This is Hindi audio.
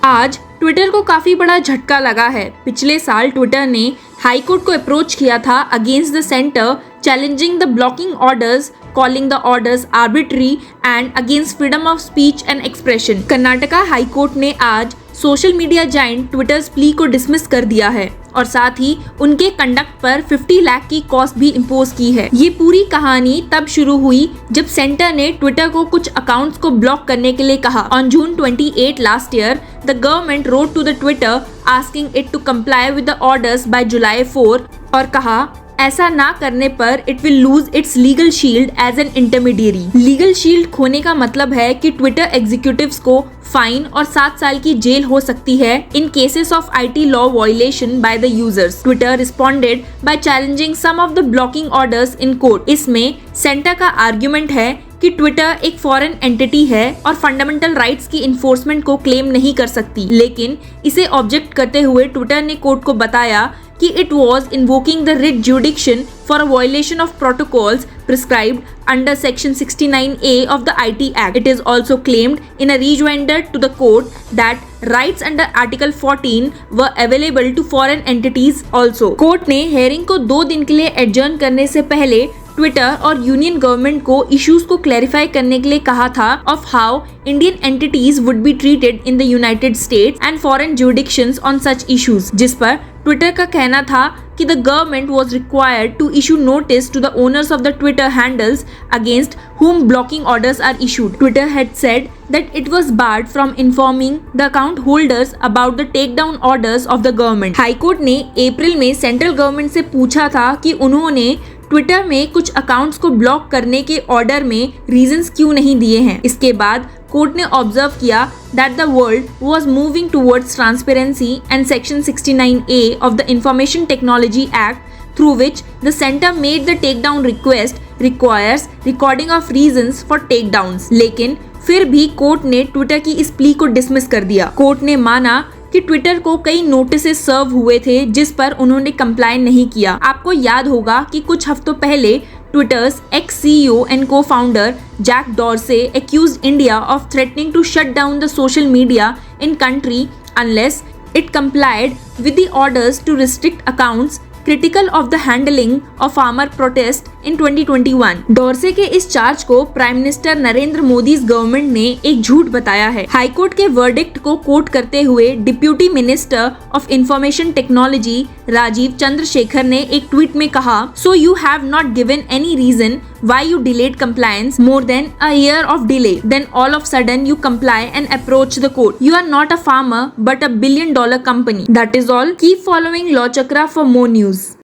आज ट्विटर को काफी बड़ा झटका लगा है। पिछले साल ट्विटर ने हाई कोर्ट को अप्रोच किया था against the centre, challenging the blocking orders, calling the orders arbitrary and against freedom of speech and expression. Karnataka high court ने आज social media giant Twitter's plea को डिसमिस कर दिया है और साथ ही उनके कंडक्ट पर 50 लाख की कॉस्ट भी इम्पोज की है। ये पूरी कहानी तब शुरू हुई जब सेंटर ने ट्विटर को कुछ अकाउंट्स को ब्लॉक करने के लिए कहा। On June 28 last year, the government wrote to the Twitter asking it to comply with the orders by July 4 और कहा ऐसा ना करने पर it will lose its legal shield as an intermediary. Legal shield खोने का मतलब है कि ट्विटर एग्जीक्यूटिव्स को फाइन और 7 साल की जेल हो सकती है in cases of IT law violation by the users. Twitter responded by challenging some of the blocking orders in court. इसमें सेंटर का आर्ग्यूमेंट है कि ट्विटर एक फॉरेन एंटिटी है और फंडामेंटल राइट्स की इन्फोर्समेंट को क्लेम नहीं कर सकती, लेकिन इसे ऑब्जेक्ट करते हुए ट्विटर ने कोर्ट को बताया कि it was invoking the writ jurisdiction for a violation of protocols prescribed under Section 69A of the IT Act. It is also claimed in a rejoinder to the court that rights under Article 14 were available to foreign entities also. Court ने हेयरिंग को 2 दिन के लिए एडजर्न करने से पहले ट्विटर और यूनियन गवर्नमेंट को इश्यूज को क्लैरिफाई करने के लिए कहा था of how Indian entities would be treated in the United States and foreign jurisdictions on such issues, जिस पर ट्विटर का कहना था कि the government was required to issue notice to the owners of the Twitter handles against whom blocking orders are issued. Twitter had said that it was barred from informing the account holders about the takedown orders of the government. High court ने अप्रैल में सेंट्रल गवर्नमेंट से पूछा था कि उन्होंने ट्विटर में कुछ अकाउंट्स को ब्लॉक करने के ऑर्डर में रीजंस क्यों नहीं दिए हैं। इसके बाद कोर्ट ने ऑब्जर्व किया that the world was moving towards transparency and Section 69A of the Information Technology Act, through which the center made the takedown request, requires recording of reasons for takedowns. लेकिन फिर भी कोर्ट ने ट्विटर की इस प्ली को डिसमिस कर दिया। कोर्ट ने माना कि ट्विटर को कई नोटिसेस सर्व हुए थे जिस पर उन्होंने कंप्लाई नहीं किया। आपको याद होगा कि कुछ हफ्तों पहले Twitter's ex CEO and co-founder Jack Dorsey accused India of threatening to shut down the social media in country unless it complied with the orders to restrict accounts critical of the handling of farmer protest in 2021। Dorsey के इस चार्ज को prime minister Narendra Modi government ने एक झूठ बताया है। हाई कोर्ट के वर्डिक्ट को कोट करते हुए deputy minister of information technology Rajeev Chandrasekhar ने एक ट्वीट में कहा, so you have not given any reason why you delayed compliance more than a year of delay, then all of sudden you comply and approach the court. You are not a farmer but a $1 billion company. That is all. Keep following Law Chakra for more news.